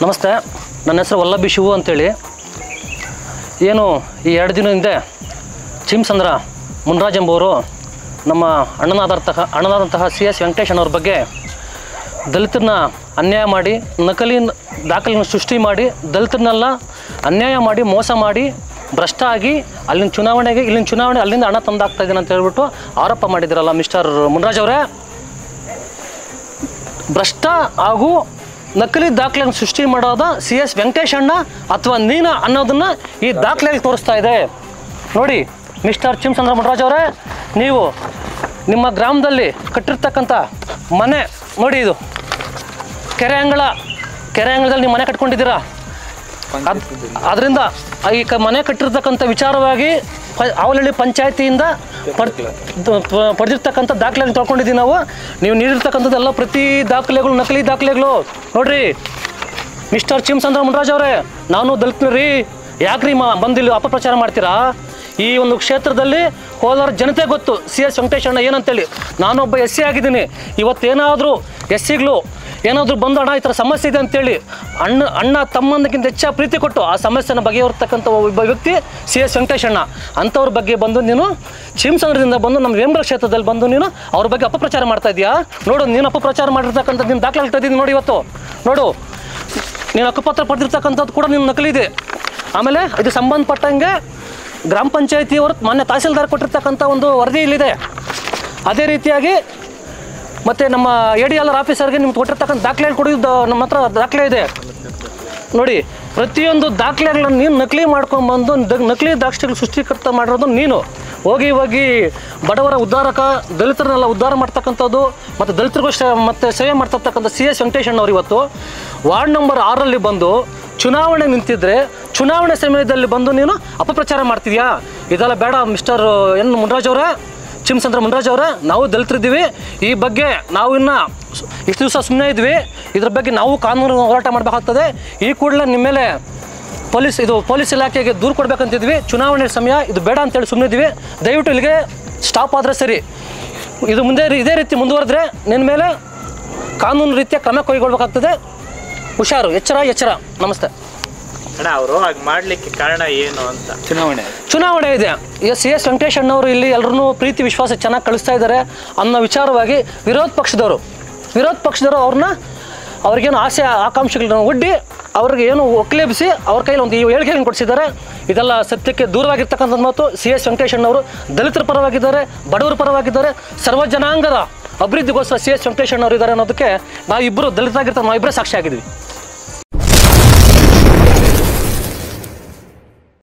ನಮಸ್ತೆ, ನನ್ನ ಹೆಸರು ವಲ್ಲಭಿ ಶಿವು ಅಂತೇಳಿ. ಏನು ಈ 2 ದಿನ ಹಿಂದೆ ಚಿಮ್ಸಂದ್ರ ಮುನ್ರಾಜ್ ಎಂಬುವರು ನಮ್ಮ ಅಣ್ಣನಾದಂತಹ CS ವೆಂಕಟೇಶ್ ಅನ್ನೋರ ಬಗ್ಗೆ ದಲಿತರನ್ನ ಅನ್ಯಾಯ ಮಾಡಿ ನಕಲಿ ದಾಖಲೆಯನ್ನು ಸೃಷ್ಟಿ ಮಾಡಿ ದಲಿತರನ್ನೆಲ್ಲ ಅನ್ಯಾಯ ಮಾಡಿ ಮೋಸ ಮಾಡಿ ಭ್ರಷ್ಟ ಆಗಿ ಇಲ್ಲಿನ ಚುನಾವಣೆ ಅಲ್ಲಿಂದ ಹಣ ತಂದಾಗ್ತಾ ಇದ್ದೀನಿ ಅಂತ ಹೇಳ್ಬಿಟ್ಟು ಆರೋಪ ಮಾಡಿದಿರಲ್ಲ ಮಿಸ್ಟರ್ ಮುನ್ರಾಜ್ ಅವರೇ. ಭ್ರಷ್ಟ ಹಾಗೂ ನಕಲಿ ದಾಖಲೆಯನ್ನು ಸೃಷ್ಟಿ ಮಾಡೋದ CS ವೆಂಕಟೇಶ್ ಅಣ್ಣ ಅಥವಾ ನೀನ ಅನ್ನೋದನ್ನು ಈ ದಾಖಲೆಯಲ್ಲಿ ತೋರಿಸ್ತಾ ಇದೆ. ನೋಡಿ ಮಿಸ್ಟರ್ ಚಿಮ್ಸಂದ್ರ ಮುನ್ರಾಜ್ ಅವರೇ, ನೀವು ನಿಮ್ಮ ಗ್ರಾಮದಲ್ಲಿ ಕಟ್ಟಿರ್ತಕ್ಕಂಥ ಮನೆ ನೋಡಿ, ಇದು ಕೆರೆ ಅಂಗಳದಲ್ಲಿ ನೀವು ಮನೆ ಕಟ್ಕೊಂಡಿದ್ದೀರಾ. ಅದರಿಂದ ಈ ಮನೆ ಕಟ್ಟಿರ್ತಕ್ಕಂಥ ವಿಚಾರವಾಗಿ ಅವಲಹಳ್ಳಿ ಪಂಚಾಯತಿಯಿಂದ ಪಡೆದಿರ್ತಕ್ಕಂಥ ದಾಖಲೆಗಳನ್ನು ತೊಳ್ಕೊಂಡಿದ್ದೀವಿ ನಾವು. ನೀವು ನೀಡಿರ್ತಕ್ಕಂಥದ್ದೆಲ್ಲ ಪ್ರತಿ ದಾಖಲೆಗಳು ನಕಲಿ ದಾಖಲೆಗಳು. ನೋಡ್ರಿ ಮಿಸ್ಟರ್ ಚಿಮ್ಸಂದ್ರ ಮುನ್ರಾಜ್ ಅವರೇ, ನಾನು ದಲಿತರಿ ಯಾಕ್ರಿ ಬಂದಿಲ್ಲಿ ಅಪಪ್ರಚಾರ ಮಾಡ್ತೀರಾ? ಈ ಒಂದು ಕ್ಷೇತ್ರದಲ್ಲಿ ಕೋಲಾರ ಜನತೆ ಗೊತ್ತು CS ವೆಂಕಟೇಶ್ ಅಣ್ಣ ಏನಂತೇಳಿ. ನಾನೊಬ್ಬ SC ಆಗಿದ್ದೀನಿ. ಇವತ್ತೇನಾದರೂ SCಗಳು ಏನಾದರೂ ಬಂದು ಅಣ್ಣ ಈ ಥರ ಸಮಸ್ಯೆ ಇದೆ ಅಂತೇಳಿ ಅಣ್ಣ ತಮ್ಮಂದಕ್ಕಿಂತ ಹೆಚ್ಚಾಗಿ ಪ್ರೀತಿ ಕೊಟ್ಟು ಆ ಸಮಸ್ಯೆನ ಬಗೆಹರಿಸ್ತಕ್ಕಂಥ ಒಬ್ಬ ವ್ಯಕ್ತಿ CS ವೆಂಕಟೇಶ್ ಅಣ್ಣ. ಅಂಥವ್ರ ಬಗ್ಗೆ ಬಂದು ನೀನು ಚಿಮ್ಸಂದ್ರದಿಂದ ಬಂದು ನಮ್ಮ ವೇಮಗಲ ಕ್ಷೇತ್ರದಲ್ಲಿ ಬಂದು ನೀನು ಅವ್ರ ಬಗ್ಗೆ ಅಪಪ್ರಚಾರ ಮಾಡ್ತಾ ಇದೆಯಾ? ನೋಡು, ನೀನು ಅಪಪ್ರಚಾರ ಮಾಡಿರ್ತಕ್ಕಂಥದ್ದು ನೀನು ದಾಖಲೆ ಇಟ್ಟಿದ್ದೀನಿ ನೋಡಿ. ಇವತ್ತು ನೋಡು, ನೀನು ಹಕ್ಕುಪತ್ರ ಪಡೆದಿರ್ತಕ್ಕಂಥದ್ದು ಕೂಡ ನೀನು ನಕಲಿ ಇದೆ. ಆಮೇಲೆ ಇದು ಸಂಬಂಧಪಟ್ಟಂಗೆ ಗ್ರಾಮ ಪಂಚಾಯತಿಯವರು ಮಾನ್ಯ ತಹಸೀಲ್ದಾರ್ ಕೊಟ್ಟಿರ್ತಕ್ಕಂಥ ಒಂದು ವರದಿ ಇಲ್ಲಿದೆ. ಅದೇ ರೀತಿಯಾಗಿ ಮತ್ತು ನಮ್ಮ ADLR ಆಫೀಸರ್ಗೆ ನಿಮ್ಗೆ ಕೊಟ್ಟಿರ್ತಕ್ಕಂಥ ದಾಖಲೆ ಕೊಡಿದ್ದು ನಮ್ಮ ಹತ್ರ ದಾಖಲೆ ಇದೆ ನೋಡಿ. ಪ್ರತಿಯೊಂದು ದಾಖಲೆಗಳನ್ನು ನೀನು ನಕಲಿ ಮಾಡ್ಕೊಂಡ್ಬಂದು ನಕಲಿ ದಾಖಲೆಗಳು ಸೃಷ್ಟಿಕರ್ತ ಮಾಡಿರೋದು ನೀನು. ಹೋಗಿ ಬಡವರ ಉದ್ಧಾರಕ ದಲಿತರನ್ನೆಲ್ಲ ಉದ್ಧಾರ ಮಾಡ್ತಕ್ಕಂಥದ್ದು ಮತ್ತು ದಲಿತರಿಗೂ ಮತ್ತು ಸೇವೆ ಮಾಡ್ತಿರ್ತಕ್ಕಂಥ CS ವೆಂಕಟೇಶ್ ಅಣ್ಣವ್ರು ಇವತ್ತು ವಾರ್ಡ್ ನಂಬರ್ 6ರಲ್ಲಿ ಬಂದು ಚುನಾವಣೆ ನಿಂತಿದ್ರೆ ಚುನಾವಣೆ ಸಮಯದಲ್ಲಿ ಬಂದು ನೀನು ಅಪಪ್ರಚಾರ ಮಾಡ್ತಿದ್ಯಾ? ಇದೆಲ್ಲ ಬೇಡ ಮಿಸ್ಟರ್ ಮುನ್ರಾಜ್ ಅವರೇ, ಚಿಮ್ಸಂದ್ರ ಮುನ್ರಾಜ್ ಅವರೇ. ನಾವು ದಲಿತರಿದ್ದೀವಿ. ಈ ಬಗ್ಗೆ ನಾವು ಇನ್ನು ಇಷ್ಟು ದಿವಸ ಸುಮ್ಮನೆ ಇದ್ವಿ. ಇದ್ರ ಬಗ್ಗೆ ನಾವು ಕಾನೂನು ಹೋರಾಟ ಮಾಡಬೇಕಾಗ್ತದೆ. ಈ ಕೂಡಲೇ ನಿಮ್ಮ ಮೇಲೆ ಪೊಲೀಸ್ ಇಲಾಖೆಗೆ ದೂರು ಕೊಡಬೇಕಂತಿದ್ವಿ. ಚುನಾವಣೆ ಸಮಯ ಇದು ಬೇಡ ಅಂತೇಳಿ ಸುಮ್ಮನೆ ಇದ್ವಿ. ದಯವಿಟ್ಟು ಇಲ್ಲಿಗೆ ಸ್ಟಾಪ್ ಆದರೆ ಸರಿ. ಇದು ಮುಂದೆ ಇದೇ ರೀತಿ ಮುಂದುವರೆದ್ರೆ ನಿನ್ನ ಮೇಲೆ ಕಾನೂನು ರೀತಿಯ ಕ್ರಮ ಕೈಗೊಳ್ಳಬೇಕಾಗ್ತದೆ. ಹುಷಾರು, ಎಚ್ಚರ. ನಮಸ್ತೆ ಅಣ್ಣ. ಅವರು ಹಾಗೆ ಮಾಡಲಿಕ್ಕೆ ಕಾರಣ ಏನು ಅಂತ ಚುನಾವಣೆ ಇದೆ. CS ವೆಂಕಟೇಶ್ ಅಣ್ಣವರು ಇಲ್ಲಿ ಎಲ್ಲರೂ ಪ್ರೀತಿ ವಿಶ್ವಾಸ ಚೆನ್ನಾಗಿ ಕಳಿಸ್ತಾ ಇದ್ದಾರೆ ಅನ್ನೋ ವಿಚಾರವಾಗಿ ವಿರೋಧ ಪಕ್ಷದವರು ಅವ್ರಿಗೇನು ಆಸೆ ಆಕಾಂಕ್ಷೆಗಳನ್ನ ಒಡ್ಡಿ ಅವ್ರಿಗೆ ಏನು ಒಕ್ಕಲೆಬ್ಬಿಸಿ ಅವ್ರ ಕೈಲಿ ಒಂದು ಹೇಳಿಕೆಯನ್ನು ಕೊಡಿಸಿದ್ದಾರೆ. ಇದೆಲ್ಲ ಸತ್ಯಕ್ಕೆ ದೂರವಾಗಿರ್ತಕ್ಕಂಥದ್ದು ಮಾತು. CS ವೆಂಕಟೇಶ್ ಅಣ್ಣವರು ದಲಿತರ ಪರವಾಗಿದ್ದಾರೆ, ಬಡವರ ಪರವಾಗಿದ್ದಾರೆ, ಸರ್ವ ಜನಾಂಗದ ಅಭಿವೃದ್ಧಿಗೋಸ್ಕರ CS ವೆಂಕಟೇಶ್ ಅಣ್ಣವರು ಇದ್ದಾರೆ ಅನ್ನೋದಕ್ಕೆ ನಾವಿಬ್ಬರು ದಲಿತರಾಗಿರ್ತಾರೆ, ನಾವಿಬ್ಬರೇ ಸಾಕ್ಷಿ ಆಗಿದ್ವಿ.